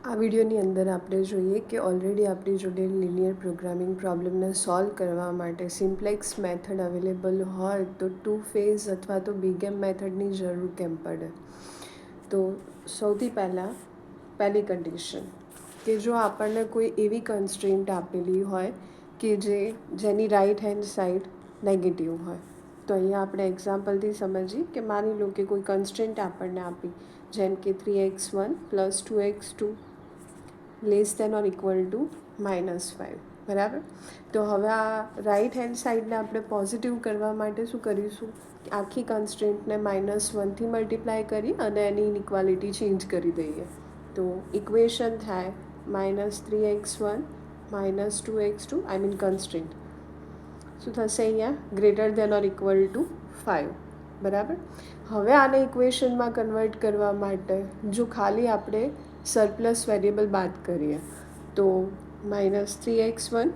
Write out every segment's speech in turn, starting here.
આ વિડીયોની અંદર આપણે જોઈએ કે ઓલરેડી આપણી જોડે લિનિયર પ્રોગ્રામિંગ પ્રોબ્લેમને સોલ્વ કરવા માટે સિમ્પ્લેક્સ મેથડ અવેલેબલ હોય તો ટુ ફેઝ અથવા તો બીગેમ મેથડની જરૂર કેમ પડે. તો સૌથી પહેલી કન્ડિશન કે જો આપણને કોઈ એવી કન્સ્ટ્રેન્ટ આપેલી હોય કે જેની રાઈટ હેન્ડ સાઈડ નેગેટિવ હોય. તો અહીંયા આપણે એક્ઝામ્પલથી સમજીએ કે માની લો કે કોઈ કન્સ્ટ્રેન્ટ આપણને આપી, જેમ કે 3x1 + 2x2 less than or equal to -5, બરાબર. તો હવે આ રાઈટ હેન્ડ સાઈડને આપણે પોઝિટિવ કરવા માટે શું કરીશું, આખી કન્સ્ટ્રેન્ટને -1થી મલ્ટીપ્લાય કરી અને એની ઇનઇક્વાલિટી ચેન્જ કરી દઈએ. તો ઇક્વેશન થાય -3x1 - 2x2, I mean constraint શું થશે અહીંયા, greater than or equal to 5, બરાબર. હવે આને ઇક્વેશનમાં કન્વર્ટ કરવા માટે જો ખાલી આપણે સરપ્લસ વેરિયેબલ બાદ કરીએ તો -3x1 -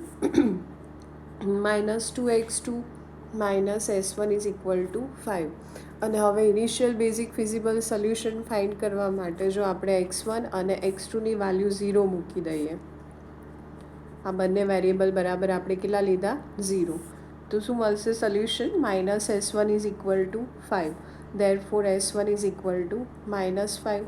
2x2 - s1 is equal to 5. અને હવે initial basic feasible solution find કરવા માટે જો આપણે x1 અને x2ની વેલ્યુ 0 મૂકી દઈએ, આ બંને વેરિયેબલ બરાબર આપણે કેટલા લીધા, 0, તો શું મળશે solution, -s1 is equal to 5. Therefore s1 is equal to -5.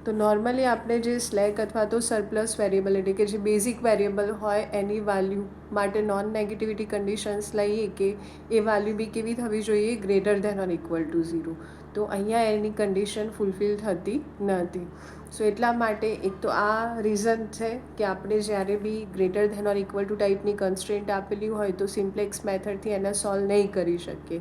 તો નોર્મલી આપણે જે સ્લેક અથવા તો સરપ્લસ વેરિયેબલ એટલે કે જે બેઝિક વેરિયેબલ હોય એની વેલ્યુ માટે નોન નેગેટિવિટી કન્ડિશન્સ લઈએ કે એ વેલ્યુ બી કેવી થવી જોઈએ, greater than or equal to 0. તો અહીંયા એની કન્ડિશન ફૂલફિલ થતી નથી. સો એટલા માટે એક તો આ રીઝન છે કે આપણે જ્યારે B greater than or equal to ટાઈપની કન્સ્ટ્રેન્ટ આપેલી હોય તો સિમ્પ્લેક્સ મેથડથી એને સોલ્વ નહીં કરી શકીએ.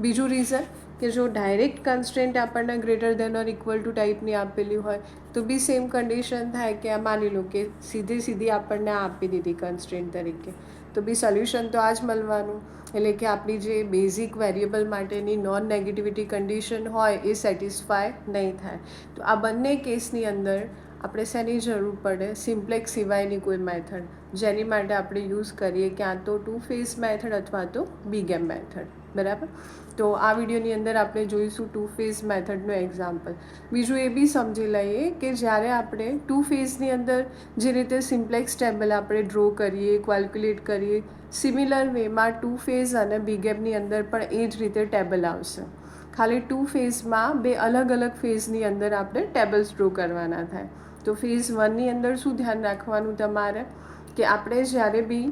બીજું રીઝન કે જો ડાયરેક્ટ કન્સ્ટ્રેન્ટ આપણને greater than or equal to ટાઈપની આપેલી હોય તો બી સેમ કન્ડિશન થાય કે આ માની લો કે સીધી આપણને આપી દીધી કન્સ્ટ્રેન્ટ તરીકે, તો બી સોલ્યુશન તો આ જ મળવાનું. એટલે કે આપણી જે બેઝિક વેરિયેબલ માટેની નોન નેગેટિવિટી કન્ડિશન હોય એ સેટિસ્ફાય નહીં થાય. તો આ બંને કેસની અંદર આપણે શેની જરૂર પડે, સિમ્પ્લેક્સ સિવાયની કોઈ મેથડ, જેની માટે આપણે યુઝ કરીએ ક્યાં તો ટુ ફેઝ મેથડ અથવા તો બીગેમ મેથડ, બરાબર. તો આ વિડીયોની અંદર આપણે જોઈશું ટુ ફેઝ મેથડનું એક્ઝામ્પલ. બીજું એ બી સમજી લઈએ કે જ્યારે આપણે ટુ ફેઝની અંદર જે રીતે સિમ્પ્લેક્સ ટેબલ આપણે ડ્રો કરીએ, કેલ્ક્યુલેટ કરીએ, સિમિલર વેમાં ટુ ફેઝ અને બીગેમની અંદર પણ એ જ રીતે ટેબલ આવશે. ખાલી ટુ ફેઝમાં બે અલગ અલગ ફેઝની અંદર આપણે ટેબલ્સ ડ્રો કરવાના થાય. તો ફેઝ 1ની અંદર શું ધ્યાન રાખવાનું તમારે કે આપણે જ્યારે બી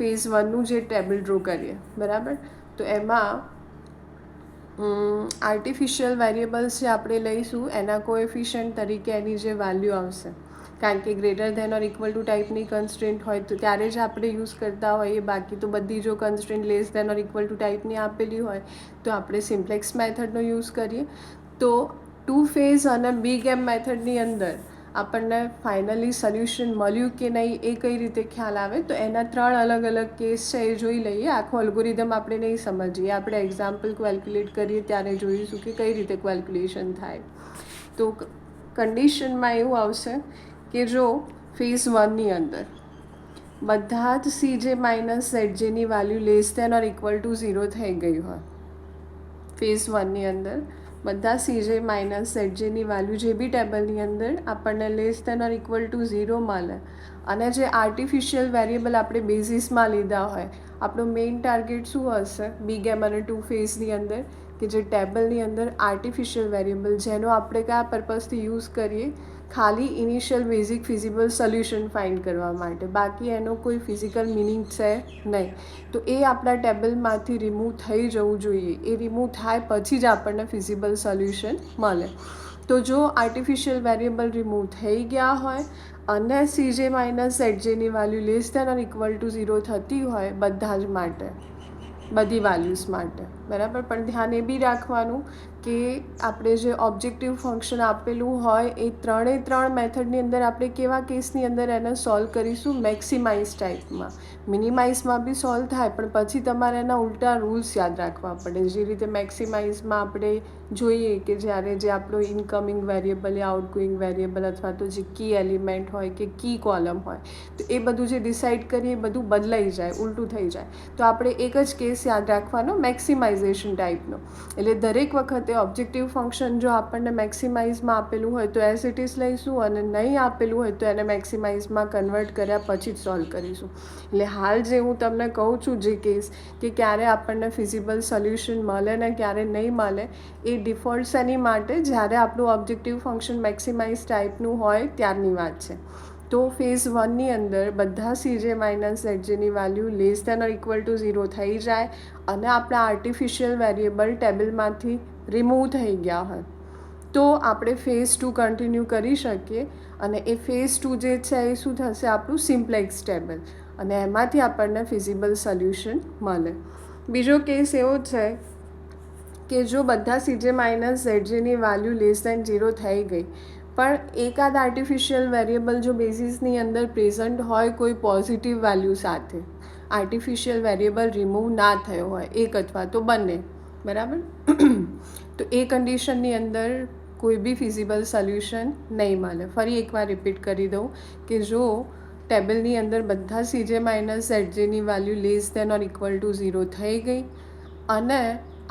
ફેઝ 1નું જે ટેબલ ડ્રો કરીએ, બરાબર, તો એમાં આર્ટિફિશિયલ વેરિયેબલ્સ જે આપણે લઈશું એના કોએફિશિયન્ટ તરીકે એની જે વેલ્યુ આવશે, કારણ કે greater than or equal to ટાઈપની કન્સ્ટ્રેન્ટ હોય તો ત્યારે જ આપણે યુઝ કરતા હોઈએ. બાકી તો બધી જો constraint less than or equal to ટાઈપની આપેલી હોય તો આપણે સિમ્પ્લેક્સ મેથડનો યુઝ કરીએ. તો ટુ ફેઝ અને બીગેમ મેથડની અંદર આપણને ફાઇનલી સોલ્યુશન મળ્યું કે નહીં એ કઈ રીતે ખ્યાલ આવે, તો એના 3 અલગ અલગ કેસ છે એ જોઈ લઈએ. આખો અલ્ગોરિધમ આપણે નહીં સમજીએ, આપણે એક્ઝામ્પલ કેલ્ક્યુલેટ કરીએ ત્યારે જોઈશું કે કઈ રીતે કેલ્ક્યુલેશન થાય. તો કન્ડિશનમાં એવું આવશે કે જો ફેઝ 1ની અંદર બધા જ CJ - ZJની value less than or equal to 0 થઈ ગઈ હોય, ફેઝ 1ની અંદર બધા CJ - ZJની વેલ્યુ જે બી ટેબલની અંદર આપણને less than or equal to 0 મળે, અને જે આર્ટિફિશિયલ વેરિયેબલ આપણે બેઝિસમાં લીધા હોય, આપણો મેઇન ટાર્ગેટ શું હશે બીગેમ અને ટુ ફેઝની અંદર, કે જે ટેબલની અંદર આર્ટિફિશિયલ વેરિયેબલ જેનો આપણે કયા પર્પઝથી યુઝ કરીએ, ખાલી initial basic feasible solution find કરવા માટે, બાકી એનો કોઈ ફિઝિકલ મિનિંગ છે નહીં. તો એ આપણા ટેબલમાંથી રિમૂવ થઈ જવું જોઈએ. એ રિમૂવ થાય પછી જ આપણને ફિઝિબલ સોલ્યુશન મળે. તો જો આર્ટિફિશિયલ વેરિયેબલ રિમૂવ થઈ ગયા હોય અને CJ - ZJની value less than or equal to 0 થતી હોય બધા જ માટે, બધી વેલ્યુઝ માટે, બરાબર. પણ ધ્યાન એ બી રાખવાનું કે આપણે જે ઓબ્જેક્ટિવ ફંક્શન આપેલું હોય એ 3 મેથડની અંદર આપણે કેવા કેસની અંદર એને સોલ્વ કરીશું, મેક્સિમાઇઝ ટાઈપમાં. મિનિમાઇઝમાં બી સોલ્વ થાય પણ પછી તમારે એના ઉલટા રૂલ્સ યાદ રાખવા પડે. જે રીતે મેક્સિમાઇઝમાં આપણે જોઈએ કે જ્યારે જે આપણો ઇનકમિંગ વેરિયેબલ યા આઉટગોઈંગ વેરિયેબલ અથવા તો જે કી એલિમેન્ટ હોય કે કી કોલમ હોય, તો એ બધું જે ડિસાઇડ કરીએ એ બધું બદલાઈ જાય, ઉલટું થઈ જાય. તો આપણે એક જ કેસ યાદ રાખવાનો મેક્સિમાઇઝ મેક્સિમાઇઝેશન ટાઈપનો. એટલે દરેક વખતે ઓબ્જેક્ટિવ ફંક્શન જો આપણને મેક્સિમાઇઝમાં આપેલું હોય તો એઝ ઇટ ઇઝ લઈશું, અને નહીં આપેલું હોય તો એને મેક્સિમાઇઝમાં કન્વર્ટ કર્યા પછી જ સોલ્વ કરીશું. એટલે હાલ જે હું તમને કહું છું જે કેસ કે ક્યારે આપણને ફિઝિબલ સોલ્યુશન મળે ને ક્યારે નહીં મળે, એ ડિફોલ્ટ એની માટે જ્યારે આપણું ઓબ્જેક્ટિવ ફંક્શન મેક્સિમાઇઝ ટાઈપનું હોય ત્યારની વાત છે. તો ફેઝ 1ની અંદર બધા CJ માઇનસ ZJની value less than or equal to 0 થઈ જાય અને આપણા આર્ટિફિશિયલ વેરિયેબલ ટેબલમાંથી રિમૂવ થઈ ગયા હોય તો આપણે ફેઝ 2 કન્ટિન્યુ કરી શકીએ. અને એ ફેઝ 2 જે છે એ શું થશે, આપણું સિમ્પ્લેક્સ ટેબલ, અને એમાંથી આપણને ફિઝિબલ સોલ્યુશન મળે. બીજો કેસ એવો છે કે જો બધા CJ માઇનસ ZJની વેલ્યુ લેસ દેન 0 થઈ ગઈ પણ એકાદ આર્ટિફિશિયલ વેરિયેબલ જો બેઝિસની અંદર પ્રેઝન્ટ હોય કોઈ પોઝિટિવ વેલ્યુ સાથે, આર્ટિફિશિયલ વેરિયેબલ રિમૂવ ના થયો હોય, એક અથવા તો બંને, બરાબર, તો એ કન્ડિશનની અંદર કોઈ બી ફિઝિબલ સોલ્યુશન નહીં મળે. ફરી એકવાર રિપીટ કરી દઉં કે જો ટેબલની અંદર બધા CJ માઇનસ ZJની value less than or equal to 0 થઈ ગઈ અને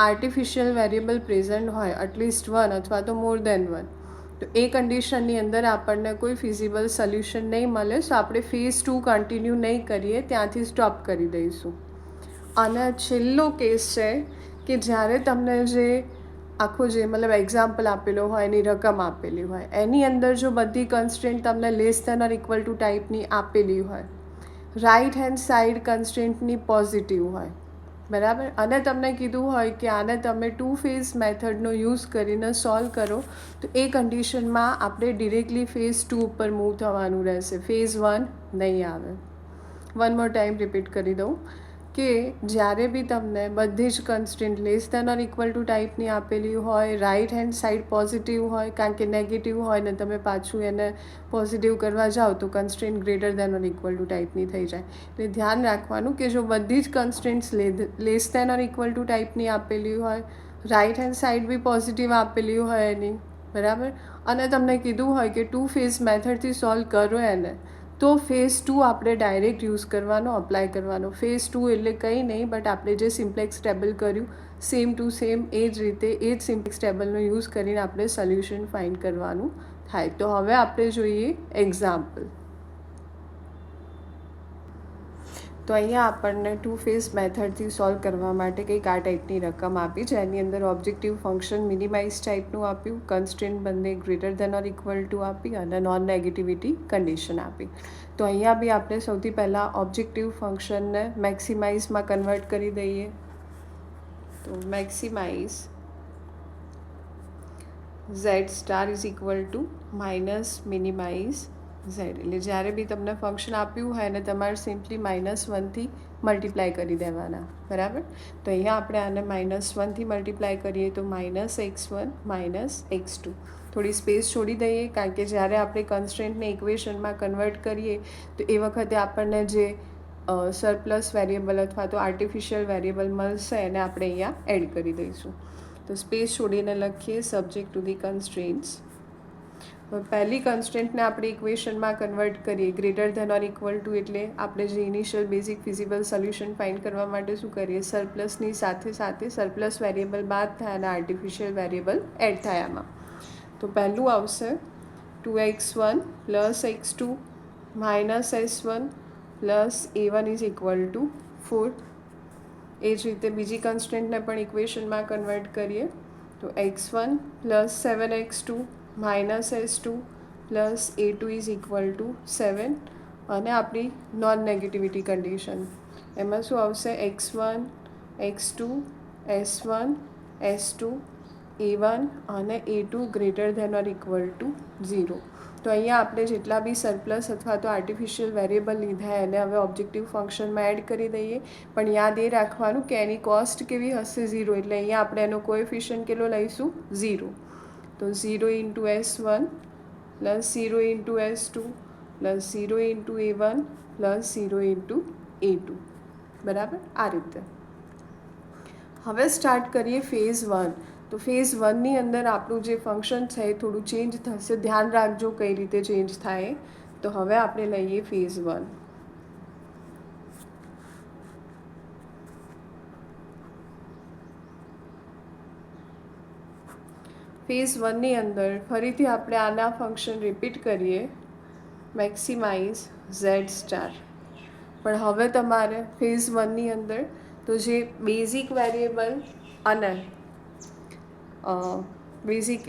આર્ટિફિશિયલ વેરિયેબલ પ્રેઝન્ટ હોય એટલીસ્ટ 1 અથવા તો મોર દેન 1, તો એ કન્ડિશનની અંદર આપણને કોઈ ફિઝિબલ સોલ્યુશન નહીં મળે. સો આપણે ફેઝ 2 કન્ટિન્યુ નહીં કરીએ, ત્યાંથી સ્ટોપ કરી દઈશું. અને છેલ્લો કેસ છે કે જ્યારે તમને જે આખો જે મતલબ એક્ઝામ્પલ આપેલો હોય, એની રકમ આપેલી હોય, એની અંદર જો બધી કન્સ્ટ્રેન્ટ તમને less than or equal to ટાઈપની આપેલી હોય, રાઇટ હેન્ડ સાઈડ કન્સ્ટ્રેન્ટની પોઝિટિવ હોય, બરાબર, અને તમને કીધું હોય કે આને તમે 2 ફેઝ મેથડનો યુઝ કરીને સોલ્વ કરો, તો એ કન્ડિશનમાં આપણે ડિરેક્ટલી ફેઝ 2 ઉપર મૂવ થવાનું રહેશે, ફેઝ 1 નહીં આવે. વન મોર ટાઈમ રિપીટ કરી દઉં કે જ્યારે બી તમને બધી જ constraint less than or equal to ટાઈપની આપેલી હોય, રાઇટ હેન્ડ સાઈડ પોઝિટિવ હોય, કારણ કે નેગેટિવ હોય ને તમે પાછું એને પોઝિટિવ કરવા જાઓ તો constraint greater than or equal to ટાઈપની થઈ જાય. એટલે ધ્યાન રાખવાનું કે જો બધી જ constraints less than or equal to ટાઈપની આપેલી હોય, right hand side b positive આપેલી હોય એની, બરાબર, અને તમને કીધું હોય કે 2 ફેઝ મેથડથી સોલ્વ કરો એને, તો ફેઝ 2 આપણે ડાયરેક્ટ યુઝ કરવાનો, અપ્લાય કરવાનો. ફેઝ 2 એટલે કંઈ નહીં બટ આપણે જે સિમ્પ્લેક્સ ટેબલ કર્યું સેમ ટુ સેમ એ જ રીતે એ જ સિમ્પ્લેક્સ ટેબલનો યુઝ કરીને આપણે સોલ્યુશન ફાઇન્ડ કરવાનું થાય. તો હવે આપણે જોઈએ એક્ઝામ્પલ. તો અહીંયા આપણને 2 ફેઝ મેથડથી સોલ્વ કરવા માટે કંઈક આ ટાઈપની રકમ આપી છે. એની અંદર ઓબ્જેક્ટિવ ફંક્શન મિનિમાઇઝ ટાઈપનું આપ્યું, કન્સ્ટ્રેન્ટ બંને greater than or equal two આપી અને નોન નેગેટિવિટી કન્ડિશન આપી. તો અહીંયા બી આપણે સૌથી પહેલાં ઓબ્જેક્ટિવ ફંક્શનને મેક્સિમાઇઝમાં કન્વર્ટ કરી દઈએ. તો maximise Z star is equal two minus minimise Z. એટલે જ્યારે બી તમને ફંક્શન આપ્યું હોય અને તમારે સિમ્પલી -1થી મલ્ટીપ્લાય કરી દેવાના, બરાબર. તો અહીંયા આપણે આને -1થી મલ્ટીપ્લાય કરીએ તો -x1 -x2. થોડી સ્પેસ છોડી દઈએ કારણ કે જ્યારે આપણે કન્સ્ટ્રેન્ટને ઇક્વેશનમાં કન્વર્ટ કરીએ તો એ વખતે આપણને જે સરપ્લસ વેરિયેબલ અથવા તો આર્ટિફિશિયલ વેરિયેબલ મળશે એને આપણે અહીંયા એડ કરી દઈશું. તો સ્પેસ છોડીને લખીએ સબ્જેક્ટ ટુ ધી કન્સ્ટ્રેન્ટ્સ. પહેલી કન્સ્ટન્ટને આપણે ઇક્વેશનમાં કન્વર્ટ કરીએ greater than or equal to, એટલે આપણે જે initial basic feasible solution find કરવા માટે શું કરીએ, સરપ્લસની સાથે સાથે સરપ્લસ વેરિયેબલ બાદ થાય અને આર્ટિફિશિયલ વેરિયેબલ એડ થાય આમાં. તો પહેલું આવશે 2x1 + x2 - s1 + a1 is equal to 4. એ જ રીતે બીજી કન્સ્ટન્ટને પણ ઇક્વેશનમાં કન્વર્ટ કરીએ તો x1 + 7x2 - s2 + a2 is equal two 7. અને આપણી નોન નેગેટિવિટી કન્ડિશન એમાં શું આવશે, x1 x2 s1 s2 a1 અને a2 greater than or equal to 0. તો અહીંયા આપણે જેટલા બી સરપ્લસ અથવા તો આર્ટિફિશિયલ વેરિયેબલ લીધા એને હવે ઓબ્જેક્ટિવ ફંક્શનમાં એડ કરી દઈએ. પણ યાદ એ રાખવાનું કે એની કોસ્ટ કેવી હશે, 0. એટલે અહીંયા આપણે એનો કોએફિશિયન્ટ કેટલો લઈશું, 0. તો 0 × s1 + 0 × s2 + 0 × a1 + 0 × a2, બરાબર, આ રીતે. હવે સ્ટાર્ટ કરીએ ફેઝ 1. તો ફેઝ 1ની અંદર આપણું જે ફંક્શન છે એ થોડું ચેન્જ થશે. ધ્યાન રાખજો કઈ રીતે ચેન્જ થાય. તો હવે આપણે લઈએ ફેઝ 1. ફેઝ વનની અંદર ફરીથી આપણે આના ફંક્શન રિપીટ કરીએ, મેક્સિમાઇઝ ઝેડ સ્ટાર. પણ હવે તમારે ફેઝ વનની અંદર તો જે બેઝિક વેરિયેબલ અને બેઝિક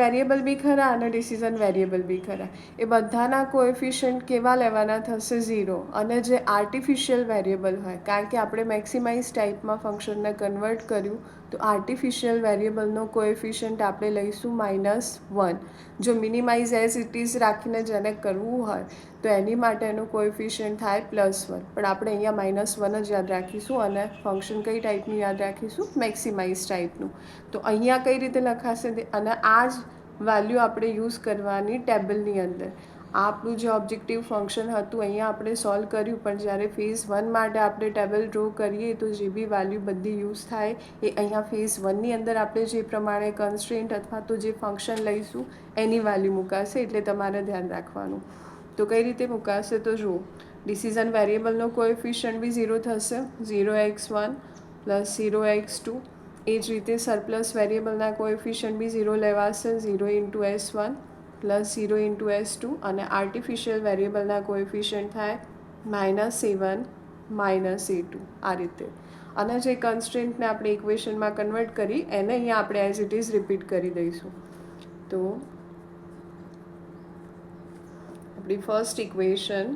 વેરિયેબલ બી ખરા અને ડિસિઝન વેરિયેબલ બી ખરા, એ બધાના કોએફિશિયન્ટ કેવા લેવાના થશે 0. અને જે આર્ટિફિશિયલ વેરિયેબલ હોય, કારણ કે આપણે મેક્સિમાઇઝ ટાઈપમાં ફંક્શનને કન્વર્ટ કર્યું, તો આર્ટિફિશિયલ વેરિયેબલનો કોએફિશિયન્ટ આપણે લઈશું -1. જો મિનિમાઇઝ એઝ ઇટ ઇઝ રાખીને જેને કરવું હોય તો એની માટે એનું કોએફિશિયન્ટ થાય +1. પણ આપણે અહીંયા -1 જ યાદ રાખીશું અને ફંક્શન કઈ ટાઈપનું યાદ રાખીશું, મેક્સિમાઇઝ ટાઈપનું. તો અહીંયા કઈ રીતે લખાશે, અને આ જ વેલ્યુ આપણે યુઝ કરવાની ટેબલની અંદર. આ આપણું જે ઓબ્જેક્ટિવ ફંક્શન હતું અહીંયા આપણે સોલ્વ કર્યું, પણ જ્યારે ફેઝ વન માટે આપણે ટેબલ ડ્રો કરીએ તો જે બી વેલ્યુ બધી યુઝ થાય એ અહીંયા ફેઝ વનની અંદર આપણે જે પ્રમાણે કન્સ્ટ્રેન્ટ અથવા તો જે ફંક્શન લઈશું એની વેલ્યુ મુકાશે. એટલે તમારે ધ્યાન રાખવાનું. તો કઈ રીતે મુકાશે તો જુઓ, ડિસિઝન વેરિયેબલનો કોએફિશિયન્ટ બી 0 થશે, 0x1 + 0x2. એ જ રીતે સરપ્લસ વેરિયેબલના કોએફિશિયન્ટ બી 0 લેવાશે, 0 × S1 + 0 × S2. અને આર્ટિફિશિયલ વેરિયેબલના કોએફિશિયન્ટ થાય -A1 -A2 આ રીતે. અને જે કન્સ્ટ્રેન્ટને આપણે ઇક્વેશનમાં કન્વર્ટ કરી એને અહીંયા આપણે એઝ ઇટ ઇઝ રિપીટ કરી દઈશું. તો આપણી first equation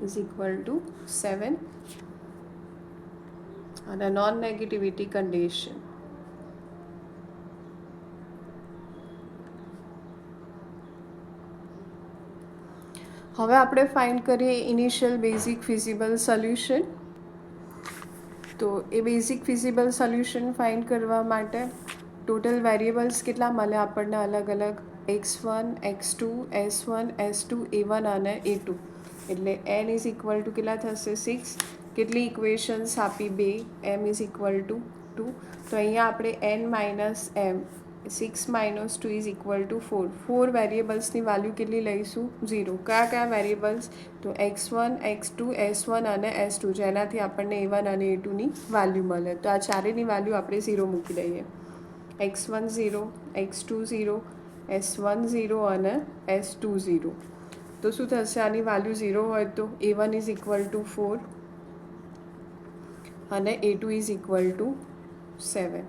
is equal to 7 અને નોન નેગેટિવિટી કન્ડિશન. હવે આપણે ફાઇન્ડ કરીએ ઇનિશિયલ બેઝિક ફિઝિબલ સોલ્યુશન. તો એ બેઝિક ફિઝિબલ સોલ્યુશન ફાઇન્ડ કરવા માટે ટોટલ વેરિયેબલ્સ કેટલા મળે આપણને અલગ અલગ, x1 x2 s1 s2 a1 અને a2. એટલે n ઇઝ ઇક્વલ ટુ કેટલા થશે 6. કેટલી ઇક્વેશન્સ આપી 2, m ઇઝ ઇક્વલ ટુ 2. તો અહીંયા આપણે n - m 6 - 2 is equal to 4. 4 વેરિયેબલ્સની વેલ્યુ કેટલી લઈશું 0. કયા કયા વેરિયેબલ્સ તો x1 x2 s1 અને s2, જેનાથી આપણને a1 અને a2ની વેલ્યુ મળે. તો આ ચારેયની વેલ્યુ આપણે 0 મૂકી દઈએ. x1 0 x2 0 s1 0 અને s2 0. તો શું થશે, આની વેલ્યુ 0 હોય તો a1 ઇઝ ઇક્વલ ટુ 4 અને a2 ઇઝ ઇક્વલ ટુ 7.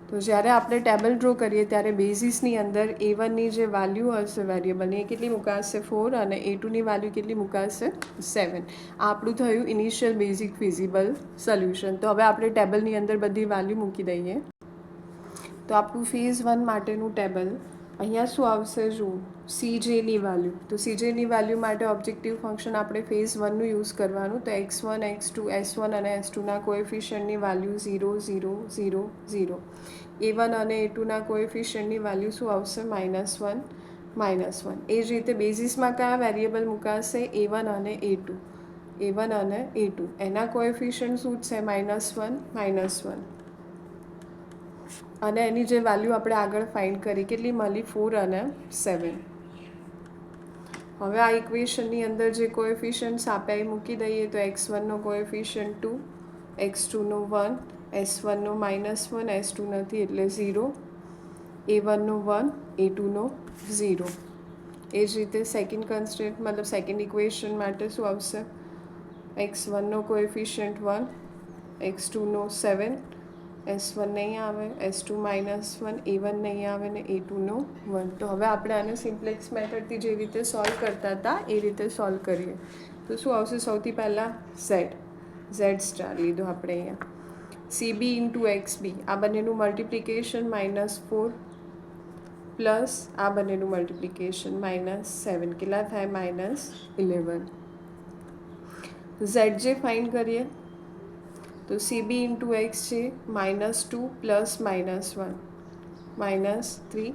તો જ્યારે આપણે ટેબલ ડ્રો કરીએ ત્યારે બેઝિસની અંદર a1ની જે વેલ્યુ હશે વેરિયેબલની એ કેટલી મુકાશે 4 અને a2ની વેલ્યુ કેટલી મુકાશે 7. આ આપણું થયું ઇનિશિયલ બેઝિક ફિઝિબલ સોલ્યુશન. તો હવે આપણે ટેબલની અંદર બધી વેલ્યુ મૂકી દઈએ. તો આપણું ફેઝ વન માટેનું ટેબલ અહીંયા શું આવશે, જુઓ સીજેની વેલ્યુ. તો સીજેની વેલ્યુ માટે ઓબ્જેક્ટિવ ફંક્શન આપણે ફેઝ વનનું યુઝ કરવાનું. તો x1 x2 s1 અને s2ના કોએફિશિયન્ટની વેલ્યુ 0 0 0 0. a1 અને a2ના કોએફિશિયન્ટની વેલ્યુ શું આવશે -1 -1. એ જ રીતે બેઝિસમાં કયા વેરિયેબલ મુકાશે, a1 અને a2. a1 અને a2 એના કોએફિશિયન્ટ શું છે -1 -1. અને એની જે વેલ્યુ આપણે આગળ ફાઇન્ડ કરી કેટલી મળી 4 અને 7. હવે આ ઇક્વેશનની અંદર જે કોએફિશિયન્ટ્સ આપ્યા એ મૂકી દઈએ. તો x1નો કોએફિશિયન્ટ 2, x2નો 1, s1નો -1, s2 નથી એટલે 0, a1નો 1, a2નો 0. એ જ રીતે સેકન્ડ કન્સ્ટ્રેન્ટ મતલબ સેકન્ડ ઇક્વેશન માટે શું આવશે, x1નો કોએફિશિયન્ટ 1, x2નો 7, s1 નહીં આવે, s2 -1, a1 નહીં આવે ને a2નો 1. તો હવે આપણે આને સિમ્પ્લેક્સ મેથડથી જે રીતે સોલ્વ કરતા હતા એ રીતે સોલ્વ કરીએ. તો શું આવશે, સૌથી પહેલાં ઝેડ સ્ટાર લીધો આપણે અહીંયા, CB × XB આ બંનેનું મલ્ટિપ્લિકેશન -4 પ્લસ આ બંનેનું મલ્ટિપ્લિકેશન -7 કેટલા થાય -11. ઝેડ જે ફાઇન્ડ કરીએ તો CB × X છે -2 + -1 -3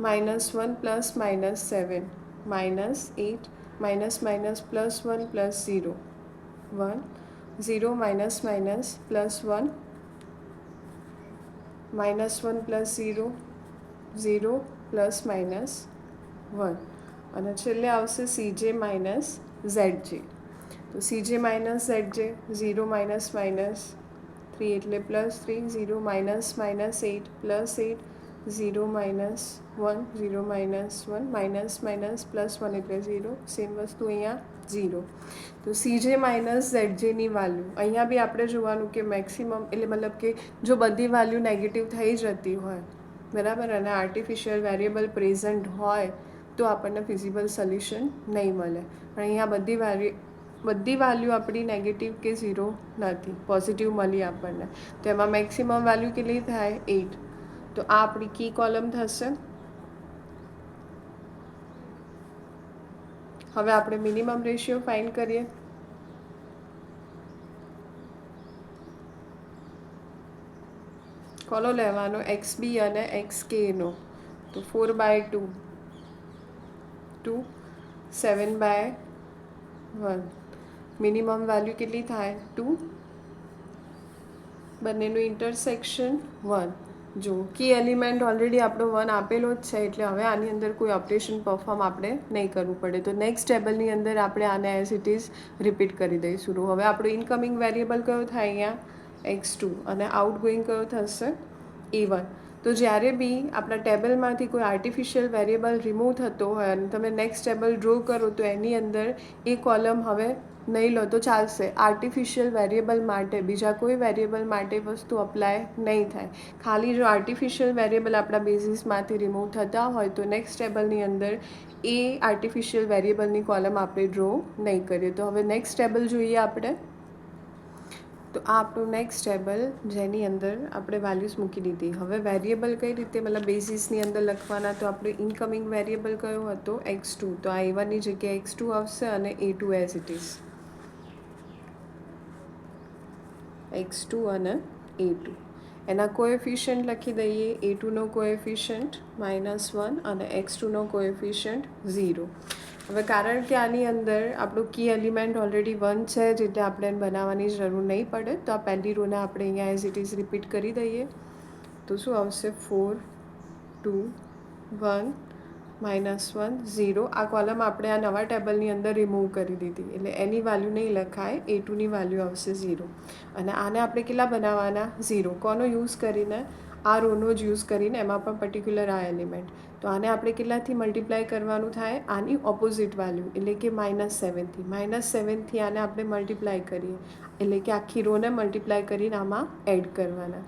-1 + -7 -8 -+ +1 + 0 1 0 -+ +1 -1 + 0 0 પ્લસ માઇનસ 1 અને છેલ્લે આવશે CJ માઇનસ ZJ. તો CJ minus ZJ 0 minus minus 3 એટલે +3, 0 minus minus 8 +8, 0 minus 1, 0 minus 1 minus minus +1 એટલે 0. સેમ વસ્તુ અહીંયા 0. તો CJ માઇનસ ZJની વેલ્યુ અહીંયા બી આપણે જોવાનું કે મેક્સિમમ એટલે મતલબ કે જો બધી વેલ્યુ નેગેટિવ થઈ જતી હોય બરાબર અને આર્ટિફિશિયલ વેરિયેબલ પ્રેઝન્ટ હોય તો આપણને ફિઝિબલ સોલ્યુશન નહીં મળે. પણ અહીંયા બધી વેલ્યુ આપણી નેગેટિવ કે 0 નથી, પોઝિટિવ મળી આપણને. તો એમાં મેક્સિમમ વેલ્યુ કેટલી થાય 8. તો આ આપણી કી કોલમ થશે. હવે આપણે મિનિમમ રેશિયો ફાઇન્ડ કરીએ. કોનો લેવાનો XB અને XKનો. તો 4/2 2 7/1 મિનિમમ વેલ્યુ કેટલી થાય 2. બંનેનું ઇન્ટરસેક્શન 1. જો કી એલિમેન્ટ ઓલરેડી આપણો 1 આપેલો જ છે એટલે હવે આની અંદર કોઈ ઓપરેશન પરફોર્મ આપણે નહીં કરવું પડે. તો નેક્સ્ટ ટેબલની અંદર આપણે આને એઝ ઇટ ઇઝ રિપીટ કરી દઈશું. હવે આપણો ઇનકમિંગ વેરિયેબલ કયો થાય અહીંયા x2 અને આઉટગોઈંગ કયો થશે a1. તો જ્યારે બી આપણા ટેબલમાંથી કોઈ આર્ટિફિશિયલ વેરિયેબલ રિમૂવ થતો હોય અને તમે નેક્સ્ટ ટેબલ ડ્રો કરો તો એની અંદર એ કોલમ હવે નહીં લો તો ચાલશે. આર્ટિફિશિયલ વેરિયેબલ માટે બીજા કોઈ વેરિયેબલ માટે વસ્તુ અપ્લાય નહીં થાય. ખાલી જો આર્ટિફિશિયલ વેરિયેબલ આપણા બેઝિસમાંથી રિમૂવ થતા હોય તો નેક્સ્ટ ટેબલની અંદર એ આર્ટિફિશિયલ વેરિયેબલની કોલમ આપણે ડ્રો નહીં કરીએ. તો હવે નેક્સ્ટ ટેબલ જોઈએ આપણે. તો આ આપણું નેક્સ્ટ ટેબલ જેની અંદર આપણે વેલ્યુઝ મૂકી દીધી. હવે વેરિયેબલ કઈ રીતે મતલબ બેઝિસની અંદર લખવાના. તો આપણે ઇનકમિંગ વેરિયેબલ કયો હતો x2. તો આ a1ની જગ્યાએ x2 આવશે અને a2 as it is x2 અને a2. એના કોએફિશિયન્ટ લખી દઈએ. a2નો કોએફિશિયન્ટ -1 અને x2નો કોએફિશિયન્ટ 0. હવે કારણ કે આની અંદર આપણું કી એલિમેન્ટ ઓલરેડી 1 છે જ એટલે આપણે એને બનાવવાની જરૂર નહીં પડે. તો આ પહેલી રોને આપણે અહીંયા એઝ ઇટ ઇઝ રિપીટ કરી દઈએ. તો શું આવશે 4 2 1 -1 0. આ કોલમ આપણે આ નવા ટેબલની અંદર રિમૂવ કરી દીધી એટલે એની વેલ્યુ નહીં લખાય. a2ની વેલ્યુ આવશે 0 અને આને આપણે કેટલા બનાવવાના 0. કોનો યુઝ કરીને આ રોનો જ યુઝ કરીને એમાં પણ પર્ટિક્યુલર આ એલિમેન્ટ. તો આને આપણે કેટલાથી મલ્ટીપ્લાય કરવાનું થાય આની ઓપોઝિટ વેલ્યુ એટલે કે -7થી. -7થી આને આપણે મલ્ટીપ્લાય કરીએ એટલે કે આખી રોને મલ્ટીપ્લાય કરીને આમાં એડ કરવાના.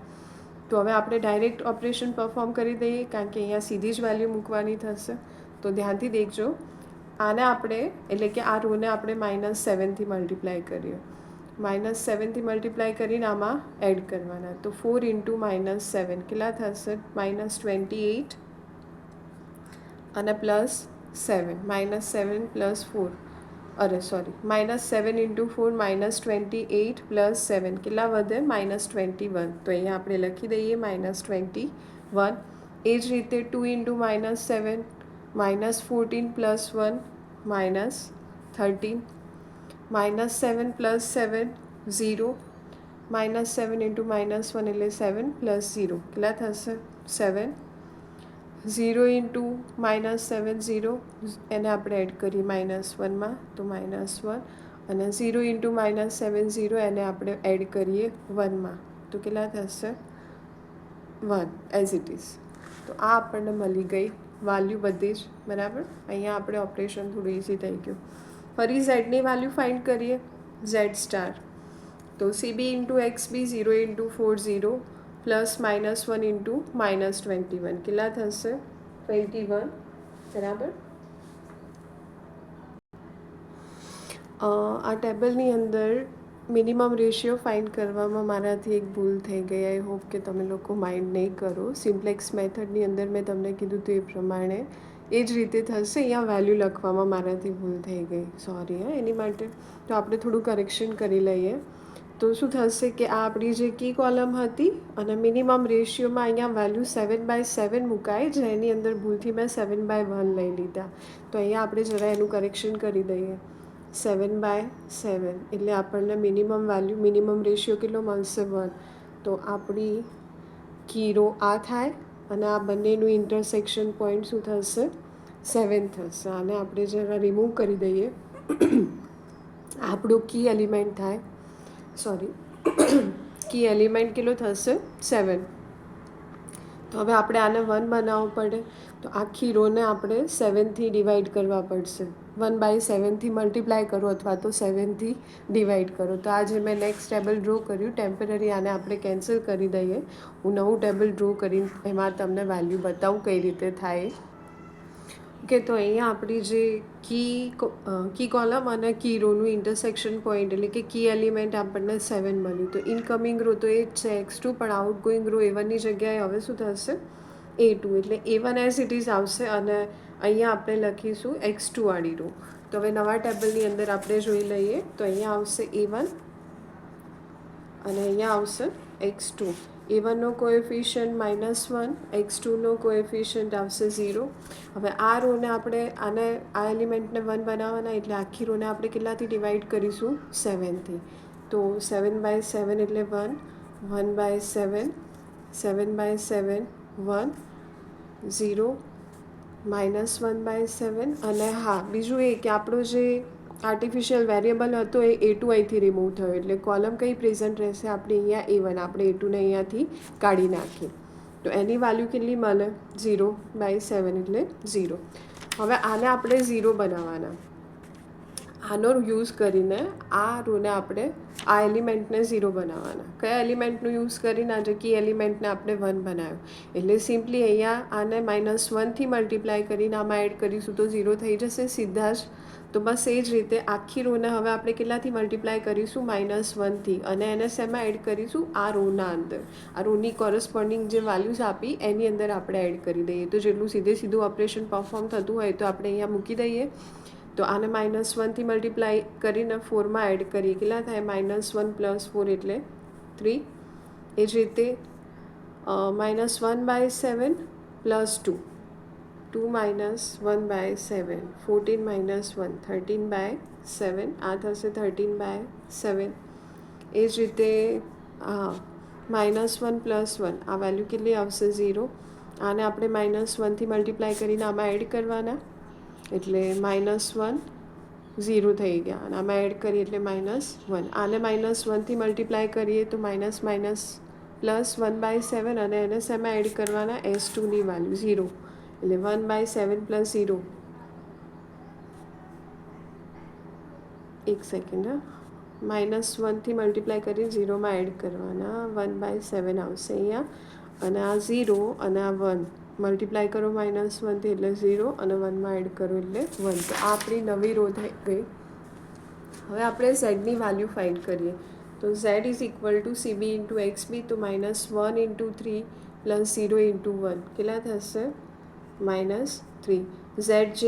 તો હવે આપણે ડાયરેક્ટ ઓપરેશન પરફોર્મ કરી દઈએ કારણ કે અહીંયા સીધી જ વેલ્યુ મૂકવાની થશે. તો ધ્યાનથી દેખજો. આને આપણે એટલે કે આ રોને આપણે -7થી મલ્ટીપ્લાય કરીએ. -7થી મલ્ટીપ્લાય કરીને આમાં એડ કરવાના. તો 4 × -7 કેટલા થશે -28 અને +7 -7 + 4 અરે સોરી -7 × 4 -28 + 7 કેટલા વધે -21. તો અહીંયા આપણે લખી દઈએ -21. એ જ રીતે 2 × -7 -14 + 1 -13 -7 + 7 0 -7 × -1 એટલે 7 + 0 કેટલા થશે 7. 0 × -7 0 એને આપણે એડ કરીએ -1માં તો -1 અને 0 × -7 0 એને આપણે એડ કરીએ 1માં તો કેટલા થશે 1 એઝ ઇટ ઇઝ. તો આ આપણને મળી ગઈ વેલ્યુ બધી જ બરાબર. અહીંયા આપણે ઓપરેશન થોડું ઇઝી થઈ ગયું. ફરી ઝેડની વેલ્યુ ફાઇન્ડ કરીએ. Z*. તો CB × XB 0 × 4 0 +- 1 × -21 કેટલા થશે 21 બરાબર. આ ટેબલની અંદર મિનિમમ રેશિયો ફાઇન્ડ કરવામાં મારાથી એક ભૂલ થઈ ગઈ. આઈ હોપ કે તમે લોકો માઇન્ડ નહીં કરો. સિમ્પ્લેક્સ મેથડની અંદર મેં તમને કીધું હતું એ પ્રમાણે એ જ રીતે થશે. અહીંયા વેલ્યુ લખવામાં મારાથી ભૂલ થઈ ગઈ, સોરી એની માટે. તો આપણે થોડું કરેક્શન કરી લઈએ. તો શું થશે કે આ આપણી જે કી કોલમ હતી અને મિનિમમ રેશિયોમાં અહીંયા વેલ્યુ 7/7 મુકાય છે. એની અંદર ભૂલથી મેં 7/1 લઈ લીધા. તો અહીંયા આપણે જરા એનું કરેક્શન કરી દઈએ. 7/7 એટલે આપણને મિનિમમ રેશિયો કેટલો મળશે 1. તો આપણી કી રો આ થાય અને આ બંનેનું ઇન્ટરસેક્શન પોઈન્ટ શું થશે? 7 થશે. આને આપણે જરા રિમૂવ કરી દઈએ. આપણું કી એલિમેન્ટ થાય, સોરી, કી એલિમેન્ટ કેટલો થશે? 7. તો હવે આપણે આને 1 બનાવવું પડે, તો આખી રોને આપણે 7થી ડિવાઈડ કરવા પડશે. 1/7થી મલ્ટીપ્લાય કરો અથવા તો 7થી ડિવાઈડ કરો. તો આ જે મેં નેક્સ્ટ ટેબલ ડ્રો કર્યું, ટેમ્પરરી આને આપણે કેન્સલ કરી દઈએ. હું નવું ટેબલ ડ્રો કરીને એમાં તમને વેલ્યુ બતાવું કઈ રીતે થાય. ઓકે, તો અહીંયા આપણી જે કી કોલમ અને કી રોનું ઇન્ટરસેક્શન પોઈન્ટ એટલે કે કી એલિમેન્ટ આપણને 7 મળ્યું. તો ઇનકમિંગ રો તો એ જ છે x2, પણ આઉટગોઈંગ રો A1ની જગ્યાએ હવે શું થશે? A2. એટલે A1 એઝ ઇટ ઇઝ આવશે અને અહીંયા આપણે લખીશું x2 વાળી રો. તો હવે નવા ટેબલની અંદર આપણે જોઈ લઈએ. તો અહીંયા આવશે A1 અને અહીંયા આવશે x2. A1નો કોએફિશિયન્ટ -1, x2નો કોએફિશિયન્ટ આવશે 0. હવે આ રોને આપણે આ એલિમેન્ટને 1 બનાવવાના, એટલે આખી રોને આપણે કેટલાથી ડિવાઈડ કરીશું? 7થી. તો 7/7 એટલે 1, 1/7, 7/7, 1, 0, -1/7. અને હા, બીજું એ કે આપણો જે આર્ટિફિશિયલ વેરિયેબલ હતો એ A2 અહીંથી રિમૂવ થયો, એટલે કોલમ કઈ પ્રેઝન્ટ રહેશે? આપણે અહીંયા A1, આપણે A2ને અહીંયાથી કાઢી નાખીએ. તો એની વેલ્યુ કેટલી મળે? 0/7 એટલે 0. હવે આને આપણે 0 બનાવવાના. આનો યુઝ કરીને આ રોને આપણે આ એલિમેન્ટને 0 બનાવવાના. કયા એલિમેન્ટનો યુઝ કરીને? આજે કી એલિમેન્ટને આપણે 1 બનાવ્યો, એટલે સિમ્પલી અહીંયા આને -1થી મલ્ટીપ્લાય કરીને આમાં એડ કરીશું તો 0 થઈ જશે સીધા જ. તો બસ એ જ રીતે આખી રોને હવે આપણે કેટલાથી મલ્ટીપ્લાય કરીશું? -1થી. અને એને શેમાં એડ કરીશું? આ રોના અંદર. આ રોની કોરસ્પોન્ડિંગ જે વેલ્યુઝ આપી એની અંદર આપણે એડ કરી દઈએ. તો જેટલું સીધું ઓપરેશન પરફોર્મ થતું હોય તો આપણે અહીંયા મૂકી દઈએ. તો આને -1થી મલ્ટીપ્લાય કરીને 4માં એડ કરીએ. કેટલા થાય? -1 + 4 એટલે 3. એ જ રીતે -1/7 + 2, 2 - 1/7, 14 - 1, 13/7. આ થશે 13/7. એ જ રીતે -1 + 1, આ વેલ્યુ કેટલી આવશે? 0. આને આપણે -1થી મલ્ટીપ્લાય કરીને આમાં એડ કરવાના, એટલે -1, 0 થઈ ગયા. અને આમાં એડ કરીએ એટલે -1. આને -1થી મલ્ટીપ્લાય કરીએ તો +1/7, અને એને શેમાં એડ કરવાના? S2ની વેલ્યુ 0, એટલે 1/7 + 0. એક સેકન્ડ, -1થી મલ્ટીપ્લાય કરી 0માં એડ કરવાના, 1/7 આવશે અહીંયા. અને આ 0 અને આ 1 મલ્ટીપ્લાય કરો -1થી એટલે 0, અને 1માં એડ કરો એટલે 1. તો આ આપણી નવી રો થઈ ગઈ. હવે આપણે ઝેડની વેલ્યુ ફાઇન્ડ કરીએ. તો z = CB × XB. તો -1 × 3 + 0 × 1 કેટલા થશે? -3. ZJ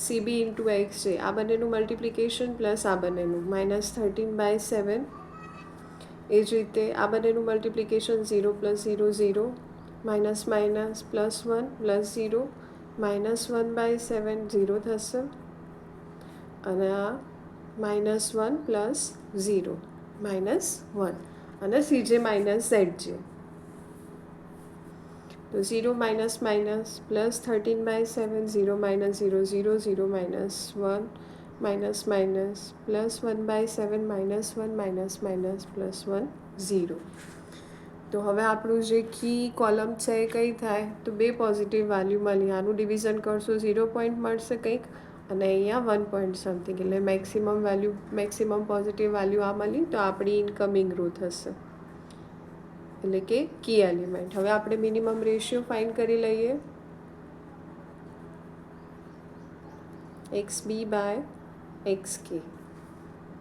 CB × XJ, આ બંનેનું મલ્ટિપ્લિકેશન પ્લસ આ બંનેનું -13/7. એ જ રીતે આ બંનેનું મલ્ટિપ્લિકેશન 0 + 0, 0, -, +1 + 0, -1/7, 0 થશે. અને આ -1 + 0, -1, અને CJ - ZJ. તો 0 - +13/7, 0 - 0, 0, 0, -1, +1/7, -1, +1, 0. તો હવે આપણું જે કી કોલમ છે એ કઈ થાય? તો 2 પોઝિટિવ વેલ્યુ મળી. આનું ડિવિઝન કરશો 0 પોઈન્ટ મળશે કંઈક, અને અહીંયા 1 પોઈન્ટ સમથિંગ, એટલે મેક્સિમમ પોઝિટિવ વેલ્યુ આ મળી. તો આપણી ઇનકમિંગ રો થશે, એટલે કે કી એલિમેન્ટ. હવે આપણે મિનિમમ રેશિયો ફાઇન્ડ કરી લઈએ. XB/XK.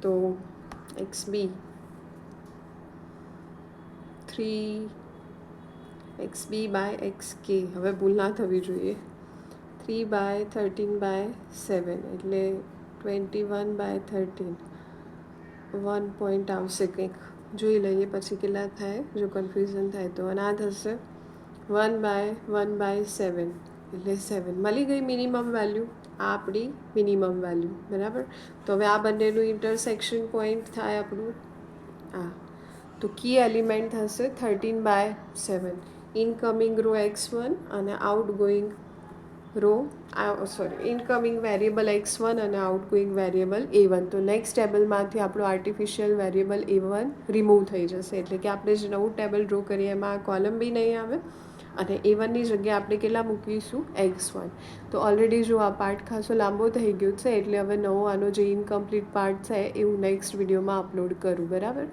તો XB 3, XB/XK, હવે ભૂલ ના થવી જોઈએ. 3/13/7 એટલે 21/13, 1 પોઈન્ટ આવશે કંઈક, જોઈ લઈએ પછી કેટલા થાય, જો કન્ફ્યુઝન થાય તો. અને આ થશે 1/1/7 એટલે 7. મળી ગઈ મિનિમમ વેલ્યુ. આ આપણી મિનિમમ વેલ્યુ, બરાબર. તો હવે આ બંનેનું ઇન્ટરસેક્શન પોઈન્ટ થાય આપણું આ. તો કી એલિમેન્ટ થશે 13/7. ઇનકમિંગ રો x1 અને outgoing row incoming variable x1 અને આઉટગોઈંગ વેરિયેબલ a1. તો નેક્સ્ટ ટેબલમાંથી આપણું આર્ટિફિશિયલ વેરિયેબલ a1 રિમૂવ થઈ જશે, એટલે કે આપણે જે નવું ટેબલ ડ્રો કરીએ એમાં આ કોલમ બી નહીં આવે અને a1ની જગ્યાએ આપણે કેટલા મૂકીશું x1. તો ઓલરેડી જો આ પાર્ટ ખાસો લાંબો થઈ ગયો છે, એટલે હવે નવો આનો જે ઇનકમ્પ્લીટ પાર્ટ છે એ હું નેક્સ્ટ વિડીયોમાં અપલોડ કરું. બરાબર.